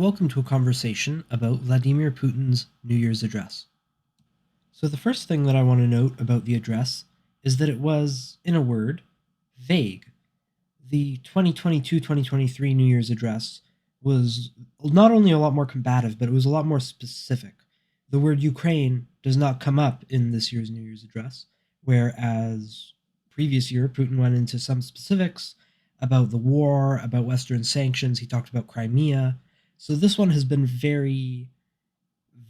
welcome to a conversation about Vladimir Putin's New Year's address. So, the first thing that I want to note about the address is that it was, in a word, vague. The 2022-2023 New Year's address was not only a lot more combative, but it was a lot more specific. The word Ukraine does not come up in this year's New Year's address, whereas previous year Putin went into some specifics about the war, about Western sanctions. He talked about Crimea. So this one has been very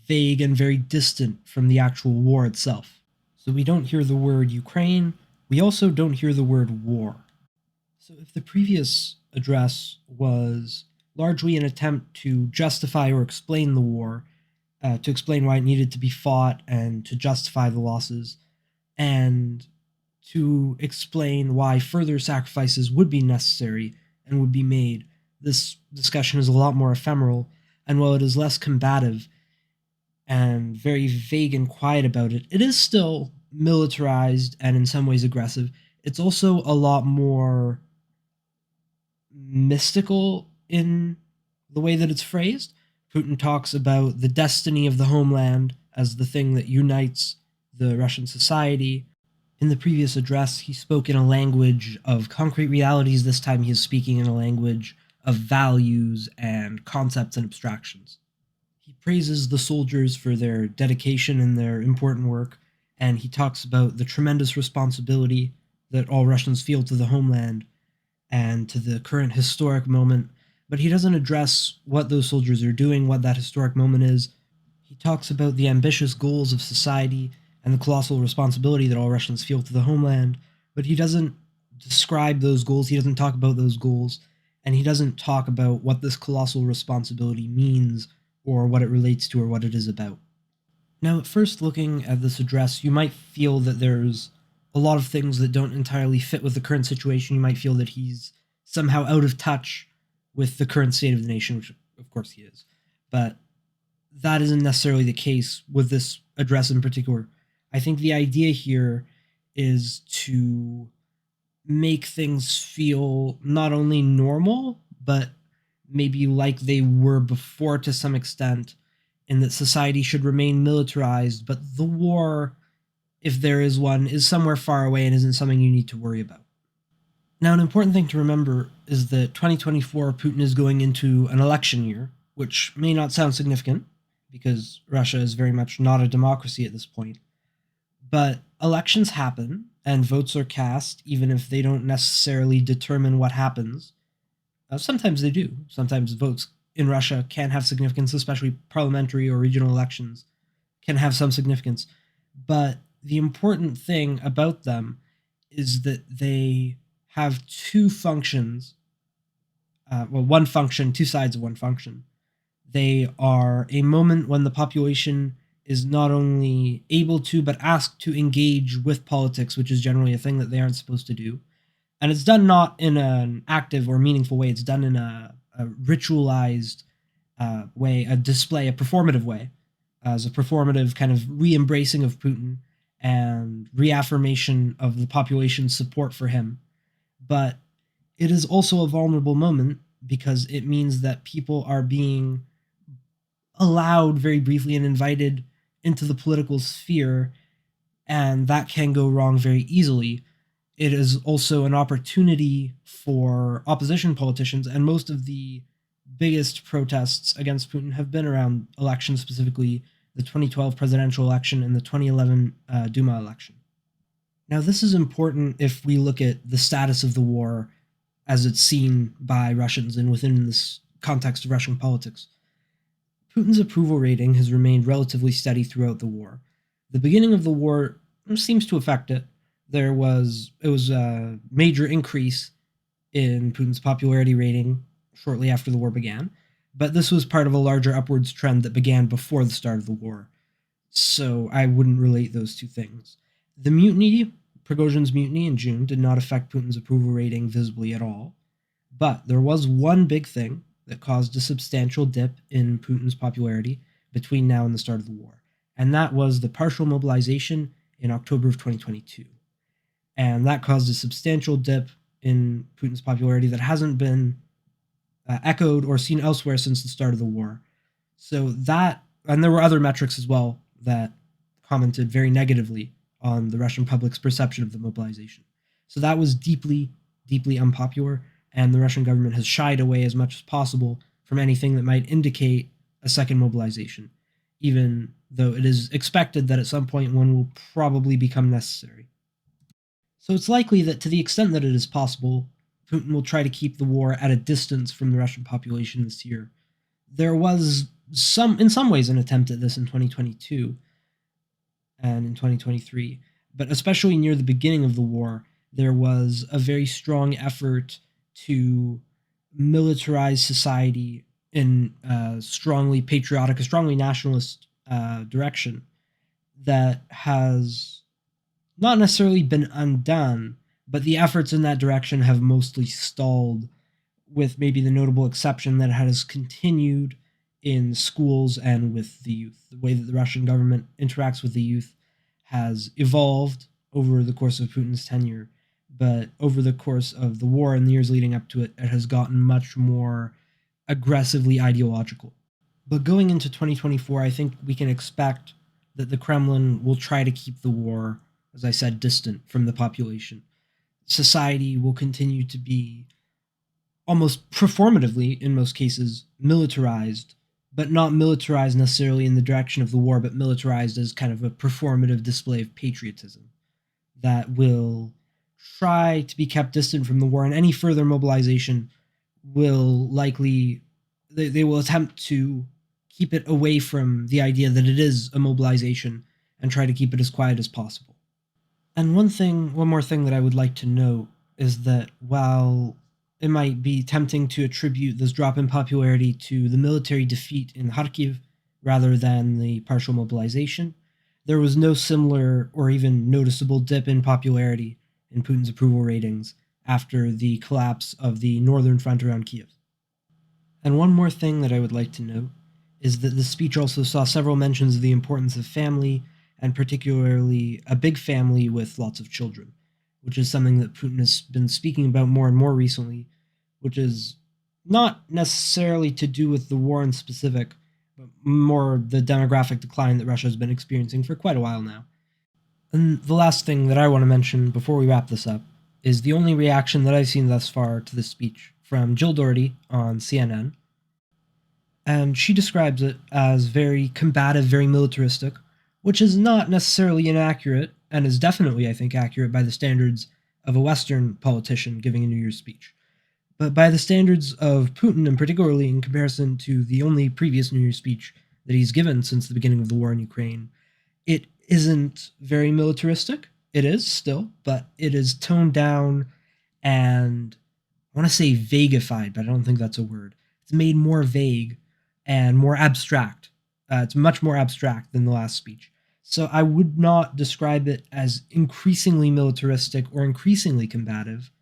vague and very distant from the actual war itself. So we don't hear the word Ukraine. We also don't hear the word war. So if the previous address was largely an attempt to justify or explain the war, to explain why it needed to be fought and to justify the losses, and to explain why further sacrifices would be necessary and would be made, this discussion is a lot more ephemeral, and while it is less combative and very vague and quiet about it, it is still militarized and in some ways aggressive. It's also a lot more mystical in the way that it's phrased. Putin talks about the destiny of the homeland as the thing that unites the Russian society. In the previous address, he spoke in a language of concrete realities. This time he is speaking in a language of values and concepts and abstractions. He praises the soldiers for their dedication and their important work, and he talks about the tremendous responsibility that all Russians feel to the homeland and to the current historic moment, but he doesn't address what those soldiers are doing, what that historic moment is. He talks about the ambitious goals of society and the colossal responsibility that all Russians feel to the homeland, but he doesn't describe those goals, he doesn't talk about those goals, and he doesn't talk about what this colossal responsibility means or what it relates to or what it is about. Now, at first looking at this address, you might feel that there's a lot of things that don't entirely fit with the current situation. You might feel that he's somehow out of touch with the current state of the nation, which of course he is. But that isn't necessarily the case with this address in particular. I think the idea here is to make things feel not only normal, but maybe like they were before to some extent, in that society should remain militarized, but the war, if there is one, is somewhere far away and isn't something you need to worry about. Now, an important thing to remember is that 2024, Putin is going into an election year, which may not sound significant, because Russia is very much not a democracy at this point. But elections happen, and votes are cast, even if they don't necessarily determine what happens. Sometimes they do. Sometimes votes in Russia can have significance, especially parliamentary or regional elections can have some significance. But the important thing about them is that they have two functions. One function, two sides of one function. They are a moment when the population is not only able to, but asked to engage with politics, which is generally a thing that they aren't supposed to do. And it's done not in an active or meaningful way. It's done in a ritualized way, a display, a performative way, as a performative kind of re-embracing of Putin and reaffirmation of the population's support for him. But it is also a vulnerable moment because it means that people are being allowed very briefly and invited into the political sphere, and that can go wrong very easily. It is also an opportunity for opposition politicians, and most of the biggest protests against Putin have been around elections, specifically the 2012 presidential election and the 2011 Duma election. Now, this is important if we look at the status of the war as it's seen by Russians and within this context of Russian politics. Putin's approval rating has remained relatively steady throughout the war. The beginning of the war seems to affect it. It was a major increase in Putin's popularity rating shortly after the war began, but this was part of a larger upwards trend that began before the start of the war. So I wouldn't relate those two things. The mutiny, Prigozhin's mutiny in June, did not affect Putin's approval rating visibly at all, but there was one big thing that caused a substantial dip in Putin's popularity between now and the start of the war, and that was the partial mobilization in October of 2022. And that caused a substantial dip in Putin's popularity that hasn't been echoed or seen elsewhere since the start of the war. So that, and there were other metrics as well that commented very negatively on the Russian public's perception of the mobilization. So that was deeply, deeply unpopular, and the Russian government has shied away as much as possible from anything that might indicate a second mobilization, even though it is expected that at some point one will probably become necessary. So it's likely that to the extent that it is possible, Putin will try to keep the war at a distance from the Russian population this year. There was in some ways, an attempt at this in 2022 and in 2023, but especially near the beginning of the war, there was a very strong effort to militarize society in a strongly patriotic, a strongly nationalist direction that has not necessarily been undone, but the efforts in that direction have mostly stalled, with maybe the notable exception that it has continued in schools and with the youth. The way that the Russian government interacts with the youth has evolved over the course of Putin's tenure, but over the course of the war and the years leading up to it, it has gotten much more aggressively ideological. But going into 2024, I think we can expect that the Kremlin will try to keep the war, as I said, distant from the population. Society will continue to be almost performatively, in most cases, militarized, but not militarized necessarily in the direction of the war, but militarized as kind of a performative display of patriotism that will try to be kept distant from the war, and any further mobilization will likely, they will attempt to keep it away from the idea that it is a mobilization and try to keep it as quiet as possible. And one more thing that I would like to note is that while it might be tempting to attribute this drop in popularity to the military defeat in Kharkiv rather than the partial mobilization, there was no similar or even noticeable dip in popularity in Putin's approval ratings after the collapse of the northern front around Kiev. And one more thing that I would like to note is that the speech also saw several mentions of the importance of family, and particularly a big family with lots of children, which is something that Putin has been speaking about more and more recently, which is not necessarily to do with the war in specific, but more the demographic decline that Russia has been experiencing for quite a while now. And the last thing that I want to mention before we wrap this up is the only reaction that I've seen thus far to this speech from Jill Doherty on CNN. And she describes it as very combative, very militaristic, which is not necessarily inaccurate, and is definitely, I think, accurate by the standards of a Western politician giving a New Year's speech. But by the standards of Putin, and particularly in comparison to the only previous New Year's speech that he's given since the beginning of the war in Ukraine, it isn't very militaristic. It is still, but it is toned down and, I want to say vaguified, but I don't think that's a word. It's made more vague and more abstract. It's much more abstract than the last speech. So I would not describe it as increasingly militaristic or increasingly combative.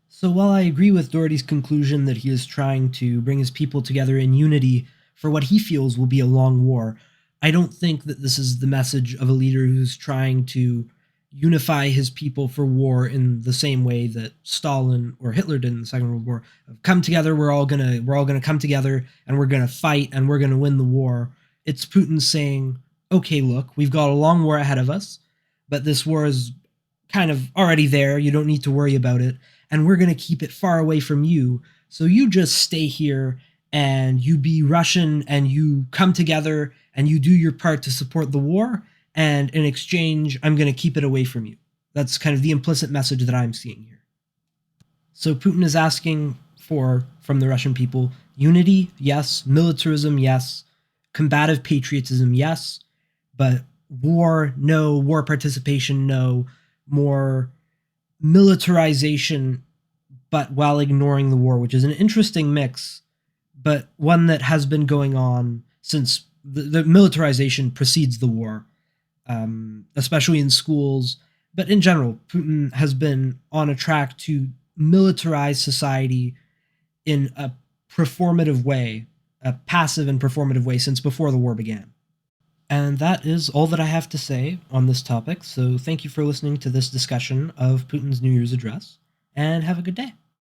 So while I agree with Doherty's conclusion that he is trying to bring his people together in unity for what he feels will be a long war, I don't think that this is the message of a leader who's trying to unify his people for war in the same way that Stalin or Hitler did in the Second World War. Come together, we're all gonna come together and we're gonna fight and we're gonna win the war. It's Putin saying, okay, look, we've got a long war ahead of us, but this war is kind of already there. You don't need to worry about it. And we're going to keep it far away from you. So you just stay here and you be Russian and you come together and you do your part to support the war. And in exchange, I'm going to keep it away from you. That's kind of the implicit message that I'm seeing here. So Putin is asking from the Russian people, unity, yes. Militarism, yes. Combative patriotism, yes. But war, no. War participation, no. More militarization, but while ignoring the war, which is an interesting mix, but one that has been going on since the militarization precedes the war, especially in schools. But in general, Putin has been on a track to militarize society in a performative way, a passive and performative way since before the war began. And that is all that I have to say on this topic, so thank you for listening to this discussion of Putin's New Year's address, and have a good day.